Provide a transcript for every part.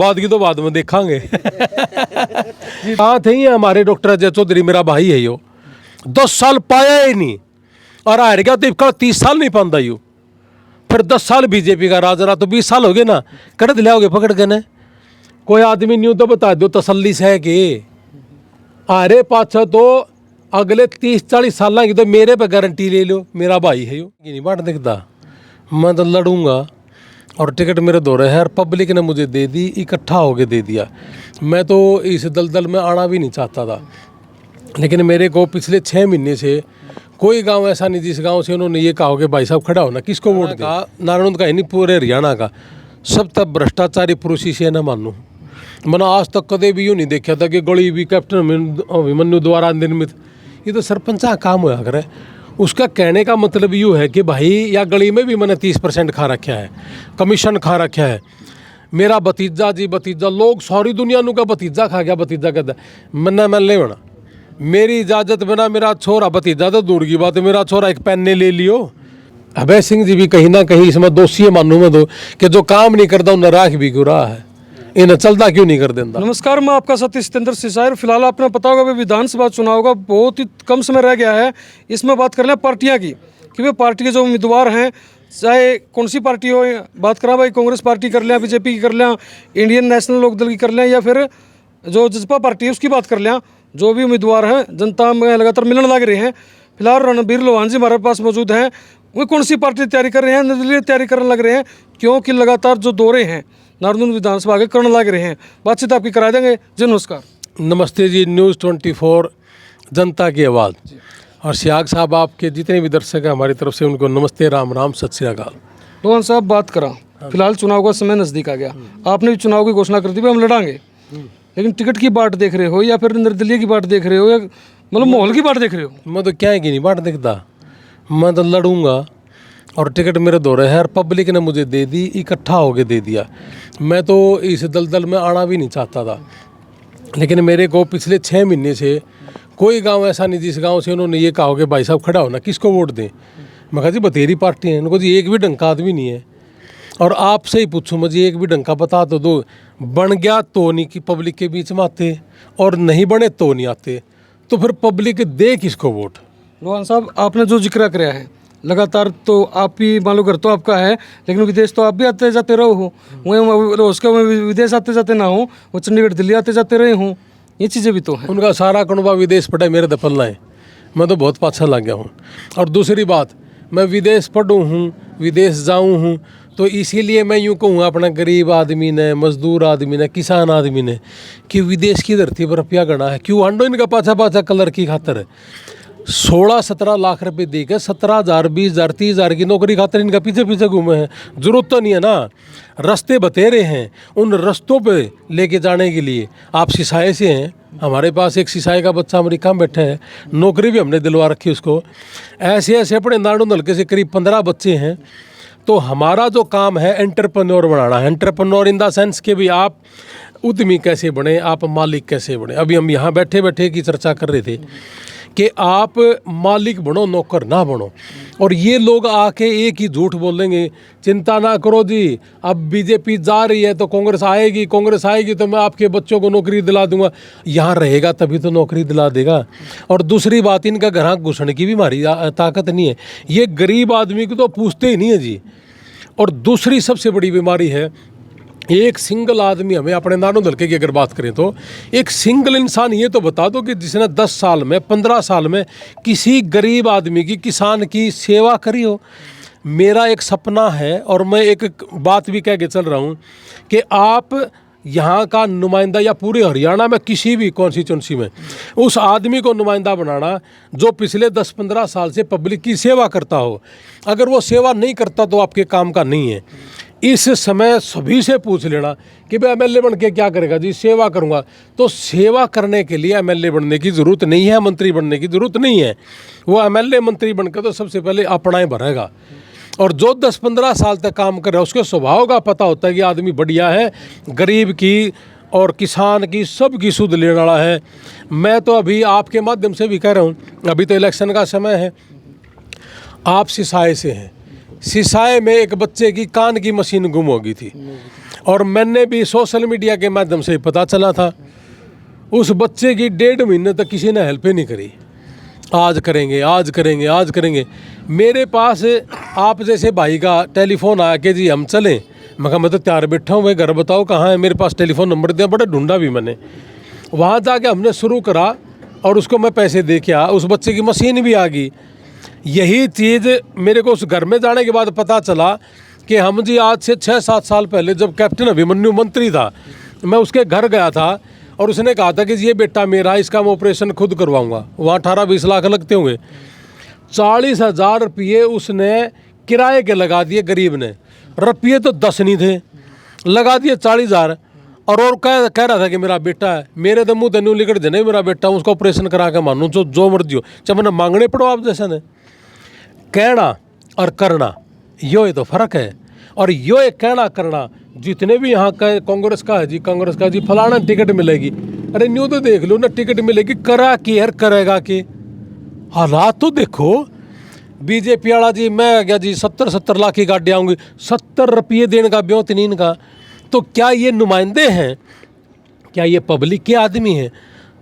बाद की तो बाद में देखांगे। हाँ थे ही हमारे डॉक्टर अजय चौधरी, मेरा भाई है यो, 10 साल पाया ही नहीं और हार गया तो 30 साल नहीं पाता यू। फिर 10 साल बीजेपी का राज रहा तो 20 साल हो गए ना, कर दिलाओगे पकड़ के ने। कोई आदमी न्यू तो बता दो तसल्ली से है कि अरे पाछा तो अगले 30-40 साल की तो मेरे पे गारंटी ले लो, मेरा भाई है यो। नहीं बात दिखता, मैं तो लड़ूंगा और टिकट मेरे दो रहे हैं और पब्लिक ने मुझे दे दी, इकट्ठा होके दे दिया। मैं तो इस दलदल में आना भी नहीं चाहता था, लेकिन मेरे को पिछले 6 महीने से कोई गांव ऐसा नहीं जिस गांव से उन्होंने ये कहा कि भाई साहब खड़ा होना, किसको वोट दे। नारायण का ही नहीं, पूरे हरियाणा का सब तब भ्रष्टाचारी पुरुषी से न मानूँ। मैंने आज तक कदे भी यूँ नहीं देखा था कि गली भी कैप्टन अभिमन्यु द्वारा निर्मित, ये तो सरपंच का काम हुआ करे। उसका कहने का मतलब यूँ है कि भाई या गली में भी मैंने 30% खा रखा है, कमीशन खा रखा है। मेरा भतीजा जी भतीजा, लोग सारी दुनिया नु का भतीजा खा गया, भतीजा कहता मन्ना मैं ले बना, मेरी इजाज़त बिना मेरा छोरा, भतीजा तो दूर की बात है, मेरा छोरा एक पेन ने ले लियो। अभय सिंह जी भी कहीं ना कहीं इसमें दोषी है मानू में तो, कि जो काम नहीं करता उन्हें राख भी क्यों रहा है, इन्हें चलता क्यों नहीं कर देता। नमस्कार, मैं आपका सतीश सितेंद्र सिसायर। फिलहाल आपने पता होगा अभी विधानसभा चुनाव का बहुत ही कम समय रह गया है। इसमें बात कर लें पार्टियां की कि वे पार्टी के जो उम्मीदवार हैं, चाहे कौन सी पार्टी हो, बात करा भाई कांग्रेस पार्टी कर लें, बीजेपी की कर लें, इंडियन नेशनल लोकदल की कर लें, या फिर जो जसपा पार्टी है उसकी बात कर लें, जो भी उम्मीदवार हैं जनता में लगातार मिलने लग रहे हैं। फिलहाल रणबीर लोहान जी हमारे पास मौजूद हैं। वे कौन सी पार्टी तैयारी कर रहे हैं, निर्दलीय तैयारी करने लग रहे हैं, क्योंकि लगातार जो दौरे हैं नारनौल विधानसभा के करने लग रहे हैं। बातचीत आपकी करा देंगे जी। नमस्कार। नमस्ते जी, न्यूज़ 24 जनता की आवाज़, और सियाग साहब आपके जितने भी दर्शक हैं हमारी तरफ से उनको नमस्ते, राम राम, सत श्री अकाल। लोहान साहब बात करा, फिलहाल चुनाव का समय नज़दीक आ गया, आपने भी चुनाव की घोषणा कर दी हम लड़ांगे, लेकिन टिकट की बाट देख रहे हो या फिर निर्दलीय की बाट देख रहे हो, या मतलब माहौल की बाट देख रहे हो? मैं तो क्या है कि नहीं बाट दिखता, मैं तो लड़ूंगा और टिकट मेरे दो रहे हैं और पब्लिक ने मुझे दे दी, इकट्ठा होके दे दिया। मैं तो इस दलदल में आना भी नहीं चाहता था, लेकिन मेरे को पिछले 6 महीने से कोई गांव ऐसा नहीं जिस गांव से उन्होंने ये कहा कि भाई साहब खड़ा होना, किसको वोट दें। मैं कहा जी बतेरी पार्टी है, उनको जी एक भी ढंग का आदमी नहीं है। और आपसे ही पूछूं मुझे एक भी ढंग का बता तो दो, बन गया तो नहीं कि पब्लिक के बीच में आते, और नहीं बने तो नहीं आते, तो फिर पब्लिक दे किसको वोट। लोहान साहब आपने जो जिक्र कराया है, लगातार तो आप ही मान लो घर तो आपका है, लेकिन विदेश तो आप भी आते जाते रहो हो, वहीं उसके विदेश आते जाते ना हो, वो चंडीगढ़ दिल्ली आते जाते रहे हों, ये चीज़ें भी तो हैं। उनका सारा कुनबा विदेश पढ़ा, मेरे दफलना है, मैं तो बहुत पाछा लग गया हूँ। और दूसरी बात, मैं विदेश पढ़ूँ हूँ, विदेश जाऊँ हूँ, तो इसीलिए मैं यूँ कहूँ अपना गरीब आदमी ने, मजदूर आदमी ने, किसान आदमी ने, कि विदेश की धरती पर रुपया गणा है क्यों हांडो इनका पाछा पाछा कलर की खातर है। 16-17 लाख रुपए दे के 17,000, 20,000, 30,000 की नौकरी खातर इनका पीछे पीछे घूमे हैं। जरूरत तो नहीं है ना, रास्ते बतेरे हैं, उन रास्तों पे लेके जाने के लिए। आप सिसाए से हैं, हमारे पास एक सिसाए का बच्चा अमेरिका में बैठा है, नौकरी भी हमने दिलवा रखी उसको। ऐसे ऐसे अपने नारनौल हल्के से करीब 15 बच्चे हैं। तो हमारा जो काम है एंटरप्रेन्योर बनाना है। एंटरप्रेन्योर इन द सेंस कि भी आप उद्यमी कैसे बने, आप मालिक कैसे बने। अभी हम यहाँ बैठे बैठे की चर्चा कर रहे थे कि आप मालिक बनो, नौकर ना बनो। और ये लोग आके एक ही झूठ बोलेंगे, चिंता ना करो जी, अब बीजेपी जा रही है तो कांग्रेस आएगी, कांग्रेस आएगी तो मैं आपके बच्चों को नौकरी दिला दूंगा। यहाँ रहेगा तभी तो नौकरी दिला देगा। और दूसरी बात, इनका घर घुसने की भी हमारी ताकत नहीं है, ये गरीब आदमी को तो पूछते ही नहीं है जी। और दूसरी सबसे बड़ी बीमारी है, एक सिंगल आदमी, हमें अपने नारनौल हल्के की अगर बात करें तो एक सिंगल इंसान ये तो बता दो कि जिसने 10 साल में, 15 साल में किसी गरीब आदमी की, किसान की सेवा करी हो। मेरा एक सपना है और मैं एक बात भी कह के चल रहा हूँ कि आप यहाँ का नुमाइंदा या पूरे हरियाणा में किसी भी कॉन्स्टिट्यूंसी में उस आदमी को नुमाइंदा बनाना जो पिछले 10-15 साल से पब्लिक की सेवा करता हो। अगर वो सेवा नहीं करता तो आपके काम का नहीं है। इस समय सभी से पूछ लेना कि भाई एमएलए बन के क्या करेगा जी, सेवा करूंगा। तो सेवा करने के लिए एमएलए बनने की ज़रूरत नहीं है, मंत्री बनने की ज़रूरत नहीं है। वो एमएलए मंत्री बनकर तो सबसे पहले अपना ही भरेगा। और जो 10-15 साल तक काम कर रहा है उसके स्वभाव का पता होता है कि आदमी बढ़िया है, गरीब की और किसान की सबकी सुध लेने वाला है। मैं तो अभी आपके माध्यम से भी कह रहा हूँ, अभी तो इलेक्शन का समय है, आप सिसाए से हैं, सिसाए में एक बच्चे की कान की मशीन गुम हो गई थी। और मैंने भी सोशल मीडिया के माध्यम से पता चला था। उस बच्चे की 1.5 महीने तक किसी ने हेल्प ही नहीं करी। आज करेंगे, आज करेंगे, आज करेंगे। मेरे पास आप जैसे भाई का टेलीफोन आया कि जी हम चलें। मैं कहा मैं तो तैयार बैठा हूँ, भाई घर बताओ कहाँ है, मेरे पास टेलीफोन नंबर दिया, बड़ा ढूंढा भी मैंने। वहाँ जाके हमने शुरू करा और उसको मैं पैसे दे के आया। उस बच्चे की मशीन भी आ गई। यही चीज़ मेरे को उस घर में जाने के बाद पता चला कि हम जी आज से 6-7 साल पहले जब कैप्टन अभिमन्यु मंत्री था, मैं उसके घर गया था और उसने कहा था कि ये बेटा मेरा, इसका मैं ऑपरेशन खुद करवाऊंगा। वहाँ 18-20 लाख लगते होंगे। 40,000 रुपये उसने किराए के लगा दिए गरीब ने। रुपये तो 10 नहीं थे, लगा दिए 40,000। और कह रहा था कि मेरा बेटा है। मेरे तो मुँह तेनू लिकट देने मेरा बेटा, उसका ऑपरेशन करा के मानूँ जो मर्जी हो, चाहे मैंने मांगने पड़ो आप जैसे ने। कहना और करना यो ही तो फ़र्क है। और यो एक कहना करना, जितने भी यहाँ का कांग्रेस का है जी, कांग्रेस का जी फलाना टिकट मिलेगी, अरे न्यू तो देख लो ना, टिकट मिलेगी करा कि यार करेगा कि हालात तो देखो। बीजेपी वाला जी मैं गया जी 70 लाख की गाड़ी आऊँगी, 70 रुपये देने का ब्योत नीन का। तो क्या ये नुमाइंदे हैं? क्या ये पब्लिक के आदमी हैं?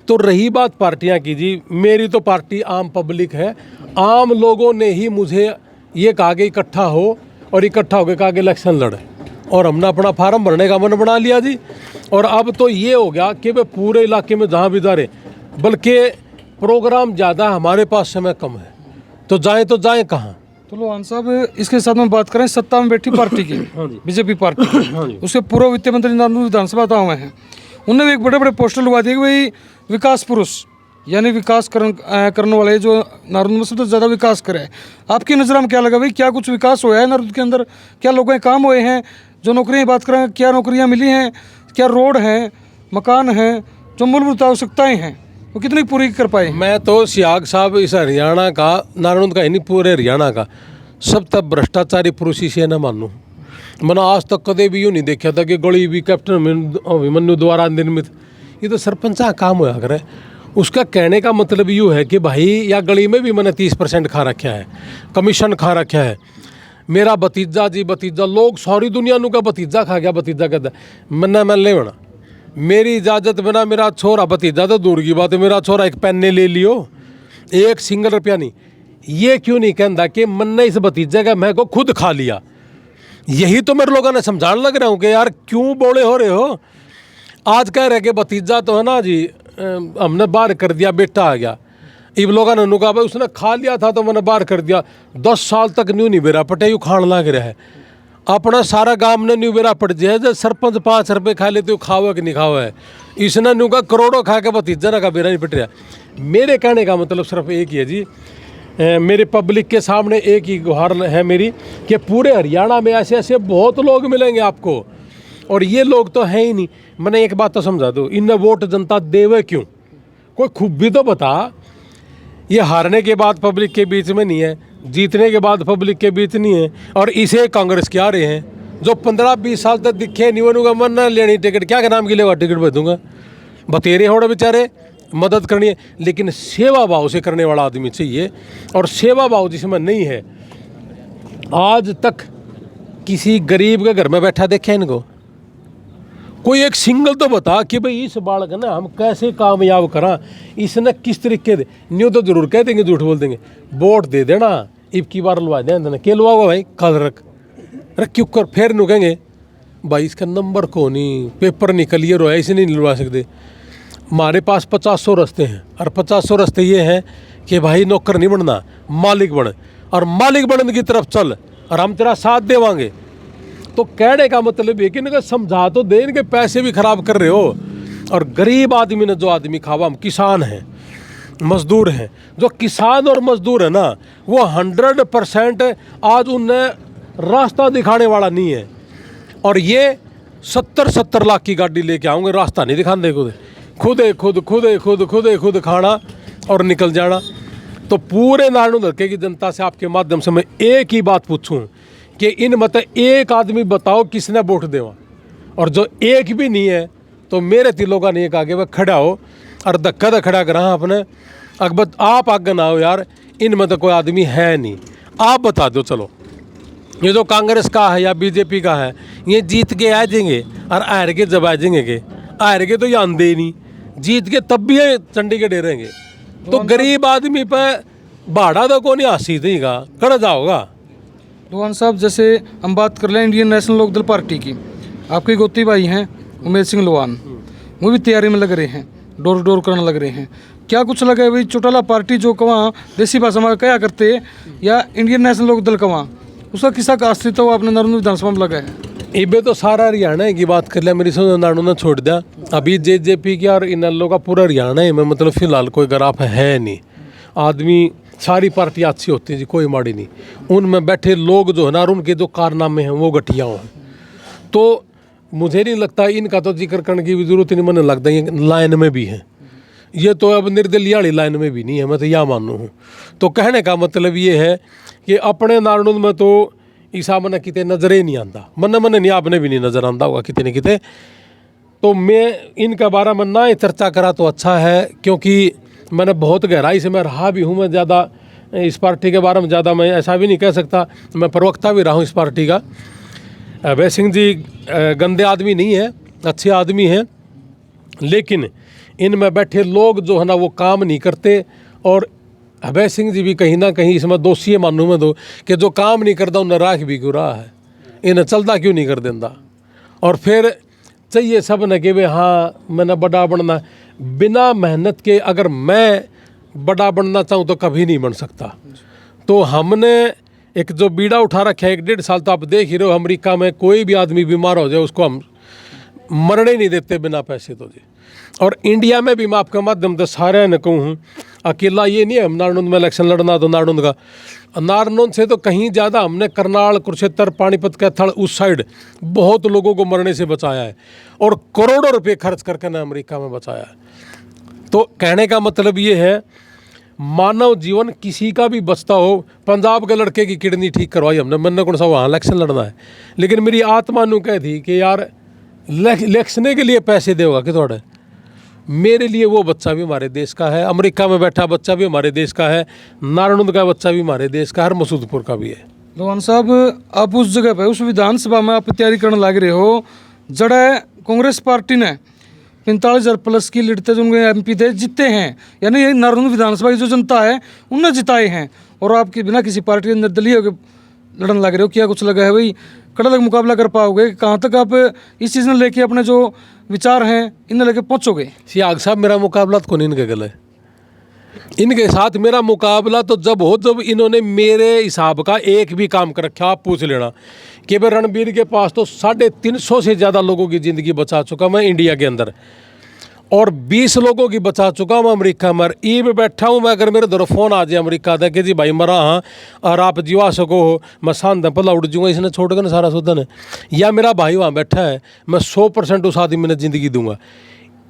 तो रही बात पार्टियां की जी, मेरी तो पार्टी आम पब्लिक है। आम लोगों ने ही मुझे ये कहा कि इकट्ठा हो, और इकट्ठा होकर कहा कि इलेक्शन लड़े, और हमने अपना फार्म भरने का मन बना लिया जी। और अब तो ये हो गया कि वे पूरे इलाके में जहाँ भी जा रहे, बल्कि प्रोग्राम ज़्यादा, हमारे पास समय कम है, तो जाएं कहाँ। तो लोहान साहब, इसके साथ में बात करें सत्ता में बैठी पार्टी की, बीजेपी पार्टी की, उसके पूर्व वित्त मंत्री नारायण विधानसभा हुए हैं, उन्होंने भी एक बड़े बड़े पोस्टर लगवा दिए कि भाई विकास पुरुष, यानी विकास करने वाले जो नारुद में सबसे ज़्यादा विकास करे। आपकी नज़र में क्या लगा भाई, क्या कुछ विकास हुआ है नारुद के अंदर? क्या लोगों के काम हुए हैं? जो नौकरियाँ बात करें, क्या नौकरियाँ मिली हैं? क्या रोड हैं, मकान हैं, जो मूलभूत आवश्यकताएँ हैं, वो कितनी पूरी कर पाए? मैं तो सियाग साहब इस हरियाणा का, नारायण का ही नहीं, पूरे हरियाणा का सब तक भ्रष्टाचारी पुरुष इसे न मानूँ। मैंने आज तक कदे भी यूँ नहीं देखा था कि गली भी कैप्टन अभिमन्यु द्वारा निर्मित। ये तो सरपंच का काम हुआ करे। उसका कहने का मतलब यूँ है कि भाई या गली में भी मैंने 30% खा रखा है, कमीशन खा रखा है। मेरा भतीजा जी, भतीजा, लोग सारी दुनिया नु का भतीजा खा गया, भतीजा कहता मन्ना मैं ले बना, मेरी इजाज़त बिना मेरा छोरा, भतीजा तो दूर की बात है, मेरा छोरा एक पेन ले लियो, 1 सिंगल रुपया नहीं। ये क्यों नहीं कहता कि मन्ने इस भतीजे का मैं को खुद खा लिया? यही तो मेरे लोगों ने समझाने लग रहा हूँ कि यार क्यों बोले हो रहे हो। आज कह रहे कि भतीजा तो है ना जी, हमने बाहर कर दिया, बेटा आ गया। इब लोगों ने नुका भाई उसने खा लिया था तो मैंने बाहर कर दिया। 10 साल तक न्यू नहीं बेरा पटे, यू खान लग रहा है। अपना सारा गांव ने न्यू बेरा पट जाए, जब सरपंच 5 रुपये खा लेते, खावे कि नहीं खावे है। इसने न्यू का करोड़ों खा के भतीजा ना का बेरा नहीं पट रहा। मेरे कहने का मतलब सिर्फ एक ही है जी, मेरे पब्लिक के सामने एक ही गुहार है मेरी कि पूरे हरियाणा में ऐसे ऐसे बहुत लोग मिलेंगे आपको, और ये लोग तो हैं ही नहीं। मैंने एक बात तो समझा दो, इन्हें वोट जनता देवे क्यों? कोई खूबी तो बता। ये हारने के बाद पब्लिक के बीच में नहीं है, जीतने के बाद पब्लिक के बीच नहीं है। और इसे कांग्रेस क्या रहे हैं जो 15-20 साल तक दिखे नहीं, बनूंगा मन ना लेनी टिकट, क्या के नाम की लेगा टिकट भेजूंगा, बतेरे होड़े बेचारे, मदद करनी है। लेकिन सेवा भाव से करने वाला आदमी चाहिए, और सेवा भाव जिसमें नहीं है। आज तक किसी गरीब के घर में बैठा देखे इनको? कोई एक सिंगल तो बता कि भाई इस बालक ना हम कैसे कामयाब करा, इसने किस तरीके दे। न्यू तो जरूर कह देंगे, झूठ बोल देंगे, वोट दे देना, इब की बार लवा देना, क्या लुआओगा भाई, कल रख क्यों कर। फिर नु कहेंगे भाई इसका नंबर को नहीं, पेपर नहीं क्लियर हुआ, इसे नहीं लुवा सकते। हमारे पास 500 रास्ते हैं, और 500 रास्ते ये हैं कि भाई नौकर नहीं बनना, मालिक बन, और मालिक बनने की तरफ चल, और हम तेरा साथ देवांगे। तो कहने का मतलब ये कि इनका समझा तो दे, इनके पैसे भी खराब कर रहे हो। और गरीब आदमी ने, जो आदमी खावा, हम किसान हैं, मजदूर हैं, जो किसान और मजदूर है ना, वो 100% आज उन्हें रास्ता दिखाने वाला नहीं है। और ये 70 लाख की गाड़ी लेके आऊँगे, रास्ता नहीं दिखाने को, खुद खाना और निकल जाना। तो पूरे नारायण हल्के की जनता से आपके माध्यम से मैं एक ही बात पूछूं कि इन मत एक आदमी बताओ किसने वोट देवा, और जो एक भी नहीं है तो मेरे तिलों का नहीं एक आगे वह खड़ा हो और धक्का खड़ा करा अपने अकबर। आप आगे ना हो यार, इन मत कोई आदमी है नहीं, आप बता दो। चलो ये जो कांग्रेस का है या बीजेपी का है, ये जीत के आ जाएंगे और हार के जब आ जाएंगे के, हार के तो ये आंदे ही नहीं, जीत के तब भी ये चंडीगढ़ डेरेंगे। तो गरीब आदमी पे भाड़ा तो कौन हासी देगा, कड़ जाओगा। लोहान साहब, जैसे हम बात कर लें इंडियन नेशनल लोकदल पार्टी की, आपके गोती भाई हैं उमेश सिंह लोहान, वो भी तैयारी में लग रहे हैं, डोर टू डोर करने लग रहे हैं। क्या कुछ लगा है भाई, चौटाला पार्टी जो कहाँ देसी भाषा में क्या करते हैं, या इंडियन नेशनल लोकदल कहाँ, उसका किसा का अस्तित्व आपने नरेंद्र विधानसभा में लगा है? इबे तो सारा हरियाणा की बात कर लिया, मेरी समझ नाड़ू ने छोड़ दिया। अभी जेजेपी की और इन लोगों का पूरा हरियाणा है में, मतलब फिलहाल कोई ग्राफ है नहीं। आदमी सारी पार्टियाँ अच्छी होती हैं जी, कोई माड़ी नहीं। उनमें बैठे लोग जो है ना, उनके जो कारनामे हैं वो घटिया हों। तो मुझे नहीं लगता इनका तो जिक्र करने की भी जरूरत नहीं, मैंने लगता है ये लाइन में भी है। ये तो अब निर्दलीय वाली लाइन में भी नहीं है, मैं तो यह मानू हूँ। तो कहने का मतलब ये है कि अपने नारनूल में तो ईसा मन किते नजर ही नहीं आता, मन नहीं, आपने भी नहीं नजर आता होगा किते न किते। तो मैं इनका बारे में ना चर्चा करा तो अच्छा है, क्योंकि मैंने बहुत गहराई से मैं रहा भी हूँ। मैं ज़्यादा इस पार्टी के बारे में ज़्यादा मैं ऐसा भी नहीं कह सकता, मैं प्रवक्ता भी रहा हूँ इस पार्टी का। अभय सिंह जी गंदे आदमी नहीं है, अच्छे आदमी हैं, लेकिन इनमें बैठे लोग जो है ना वो काम नहीं करते। और अभय सिंह जी भी कहीं ना कहीं इसमें दोषी है, मानू में दो कि जो काम नहीं करता उन्हें राख भी क्यों रहा है, इन्हें चलता क्यों नहीं कर देता। और फिर चाहिए सब न कि वे हाँ मैंने बड़ा बनना, बिना मेहनत के अगर मैं बड़ा बनना चाहूँ तो कभी नहीं बन सकता। तो हमने एक जो बीड़ा उठा रखा है 1-1.5 साल, तो आप देख ही रहे हो अमेरिका में कोई भी आदमी बीमार हो जाए उसको हम मरने नहीं देते बिना पैसे तो जी। और इंडिया में भी मैं आपके माध्यम से सारे न कहूँ, अकेला ये नहीं है हम नारनौंद में इलेक्शन लड़ना तो नारनौंद का, नारनौंद से तो कहीं ज़्यादा हमने करनाल, कुरुक्षेत्र, पानीपत, कैथल उस साइड बहुत लोगों को मरने से बचाया है और करोड़ों रुपये खर्च करके ना अमेरिका में बचाया है। तो कहने का मतलब ये है, मानव जीवन किसी का भी बचता हो। पंजाब के लड़के की किडनी ठीक करवाई हमने, मैंने कौन सा वहाँ इलेक्शन लड़ना है, लेकिन मेरी आत्मा नू कह थी कि यार इलेक्शने के लिए पैसे देगा कि थोड़े, मेरे लिए वो बच्चा भी हमारे देश का है, अमेरिका में बैठा बच्चा भी हमारे देश का है, नारायण का बच्चा भी हमारे देश का है, मसूदपुर का भी है। लोहान साहब, आप उस जगह पे उस विधानसभा में आप तैयारी करने लग रहे हो, जड़ा कांग्रेस पार्टी ने 45,000 प्लस की लीड थे जो उनके MP थे जीते हैं, यानी ये नारनौंद विधानसभा की जो जनता है उनने जिताए हैं, और आपकी बिना किसी पार्टी के निर्दलीय होकर लड़ने लग रहे हो। क्या कुछ लगा है भाई, कड़क मुकाबला कर पाओगे? कहाँ तक आप इस चीज़ ने लेके अपने जो विचार हैं इन्हें लेके पहुँचोगे? सियाग साहब, मेरा मुकाबला तो कौन इनके गले, इनके साथ मेरा मुकाबला तो जब इन्होंने मेरे हिसाब का एक भी काम कर रखा। आप पूछ लेना कि भाई रणबीर के पास तो 350 से ज़्यादा लोगों की ज़िंदगी बचा चुका मैं इंडिया के अंदर, और 20 लोगों की बचा चुका मैं अमेरिका में। ई में बैठा हूँ मैं, अगर मेरे दर फ़ोन आ जाए अमेरिका का कि जी भाई मरा हाँ और आप जीवा सको हो, मैं शांत पला उड़ जाऊँगा, इसने छोड़ कर ना सारा सुधन, या मेरा भाई वहाँ बैठा है, मैं 100% उस आदमी ने ज़िंदगी दूंगा।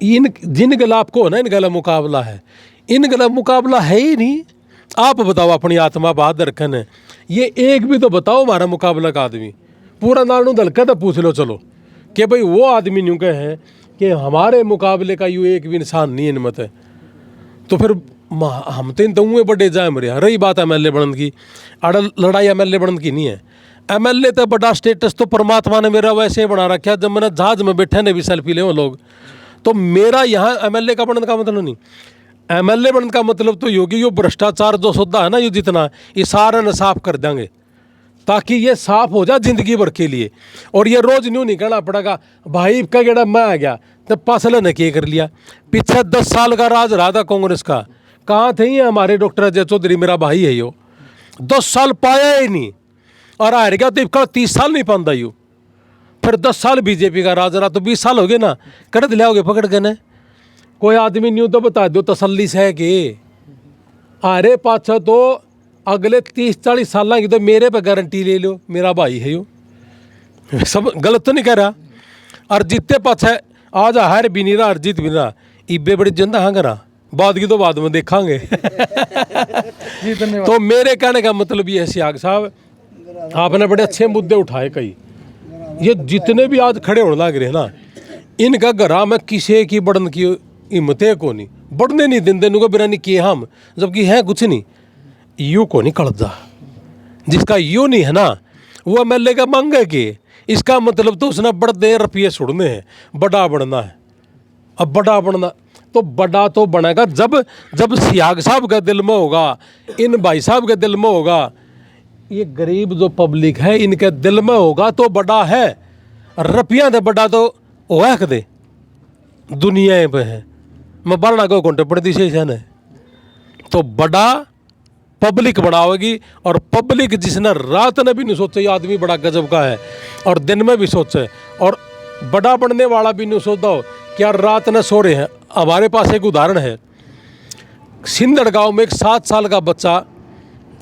इन जिन गला आपको ना इन गला मुकाबला है, इन गला मुकाबला है ही नहीं। आप बताओ अपनी आत्मा बात रखन है, ये एक भी तो बताओ हमारा मुकाबला का आदमी। पूरा नानू दलका तो पूछ लो चलो कि भाई वो आदमी न्यू कहे हैं कि हमारे मुकाबले का यूँ एक भी इंसान नहीं इनमत है। तो फिर हम तो इन तो बड़े जाए मरे। रही बात MLA बनने की, अड़ लड़ाई MLA बनने की नहीं है। MLA तो बड़ा स्टेटस तो परमात्मा ने मेरा वैसे बना रखा, जब मैंने जहाज में बैठे ने भी सेल्फी ले वो लोग। तो मेरा यहाँ MLA का बनने का मतलब नहीं, MLA बनने का मतलब तो योगी यो भ्रष्टाचार जो सौदा है ना, ये जितना ये सारा न साफ कर देंगे ताकि ये साफ हो जाए जिंदगी भर के लिए। और ये रोज न्यू नहीं कहना पड़ेगा भाई का गेड़ा मैं आ गया तो पासल ने क्या कर लिया। पीछे 10 साल का राज रहा था कांग्रेस का, कहाँ थे ये हमारे डॉक्टर अजय चौधरी, मेरा भाई है यो, 10 साल पाया ही नहीं और हार गया तो इसका 30 साल नहीं पाता यू। फिर 10 साल बीजेपी का राज रहा तो 20 साल हो गए ना, कर दिलाओगे पकड़ के न। कोई आदमी न्यू तो बता दो तसल्ली से है कि अरे पाछा तो अगले 30-40 साल की तो मेरे पे गारंटी ले लो, मेरा भाई है यो, सब गलत तो नहीं कह रहा। और जीते पाछे आज हार भी नहीं रहा और जीत भी नहीं रहा, इब्बे बड़ी जिंदा हाँ करा, बाद की तो बाद में देखांगे। जी धन्यवाद। तो मेरे कहने का मतलब ये है सियाग साहब, आपने बड़े अच्छे मुद्दे उठाए कई। ये जितने भी आज खड़े होने लग रहे हैं ना, इनका घरा में किसी की बढ़न की हिम्मतें को नहीं, बढ़ने नहीं दिन दिन को बिरानी किए हम, जबकि है कुछ नहीं। यू को नहीं कड़दा, जिसका यू नहीं है ना वो MLA का मांगे कि इसका मतलब तो उसने बढ़ते रुपये छोड़ने हैं, बड़ा बनना है। अब बड़ा बनना तो बड़ा तो बनेगा जब सियाग साहब के दिल में होगा, इन भाई साहब के दिल में होगा, ये गरीब जो पब्लिक है इनके दिल में होगा तो बड़ा है। रुपया तो बड़ा तो होगा कदे दुनिया पे है, मैं बारना को घंटे पड़ती से है तो बड़ा पब्लिक बढ़ावेगी। और पब्लिक जिसने रात ने भी नहीं सोचा ये आदमी बड़ा गजब का है, और दिन में भी सोचे, और बड़ा बनने वाला भी नहीं सोचता हो क्या रात ने सो रहे हैं। हमारे पास एक उदाहरण है, सिंदड़ गांव में एक 7 साल का बच्चा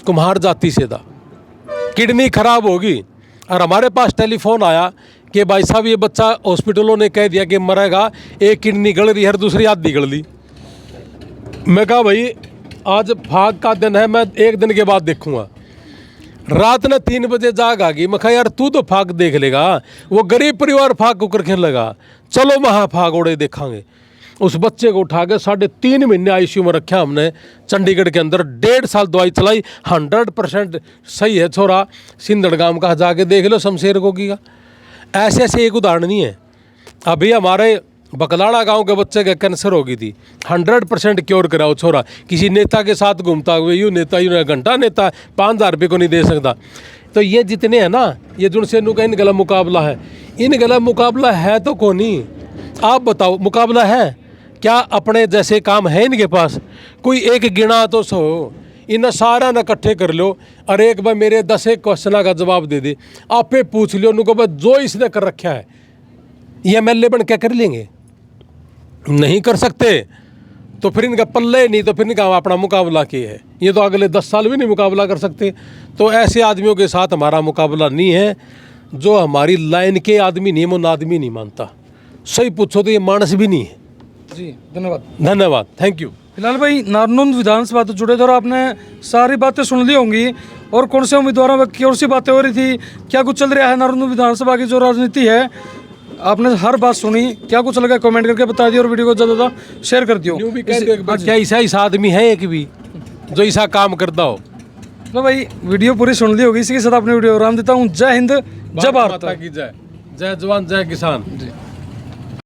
कुम्हार जाति से था, किडनी खराब होगी, और हमारे पास टेलीफोन आया कि भाई साहब ये बच्चा हॉस्पिटलों ने कह दिया कि मरेगा, एक किडनी गल रही है, दूसरी आधी गल ली। मैं कहा भाई आज फाग का दिन है, मैं 1 दिन के बाद देखूंगा। रात ने 3 बजे जाग आ गई। मैं कहा यार तू तो फाग देख लेगा, वो गरीब परिवार फाग को कर खेल लगा, चलो वहाँ फाग ओड़े देखांगे। उस बच्चे को उठा के 3.5 महीने ICU में रखा हमने चंडीगढ़ के अंदर, 1.5 साल दवाई चलाई, 100% सही है छोरा। सिंदड़ गांव का जाके देख लो शमशेर गोगी का। ऐसे ऐसे एक उदाहरण नहीं है। अभी हमारे बकलाड़ा गांव के बच्चे के कैंसर हो गई थी, 100% क्योर कराओ छोरा। किसी नेता के साथ घूमता हुए यूँ नेता यूँ घंटा नेता 5,000 रुपये को नहीं दे सकता। तो ये जितने हैं ना, ये जिनसे इनका इन गला मुकाबला है, इन गला मुकाबला है तो कौन ही। आप बताओ मुकाबला है क्या? अपने जैसे काम है इनके पास? कोई एक गिना तो सो, इन सारा ना इकट्ठे कर लो और एक बार मेरे 10 क्वेश्चन का जवाब दे दे। आपे पूछ लो उनको भाई जो इसने कर रखा है ये MLA बन क्या कर लेंगे? नहीं कर सकते। तो फिर इनका पल्ले नहीं, तो फिर इनका अपना मुकाबला किया है। ये तो अगले 10 साल भी नहीं मुकाबला कर सकते। तो ऐसे आदमियों के साथ हमारा मुकाबला नहीं है। जो हमारी लाइन के आदमी नहीं, वो आदमी नहीं मानता। सही पूछो तो ये मानस भी नहीं है। जी धन्यवाद। धन्यवाद, थैंक यू। फिलहाल भाई नारनौंद विधानसभा तो जुड़े थे और आपने सारी बातें सुन ली होंगी, और कौन से उम्मीदवारों में कौन सी बातें हो रही थी, क्या कुछ चल रहा है नारनौंद विधानसभा की जो राजनीति है, आपने हर बात सुनी। क्या कुछ लगा कमेंट करके बता दियो और वीडियो को ज़्यादा शेयर कर दियो। क्या ऐसा आदमी है एक भी जो ऐसा काम करता हो? तो भाई वीडियो पूरी सुन ली होगी। इसी के साथ अपने वीडियो आराम देता हूँ। जय हिंद, जय भारत। जय जवान, जय किसान। जी।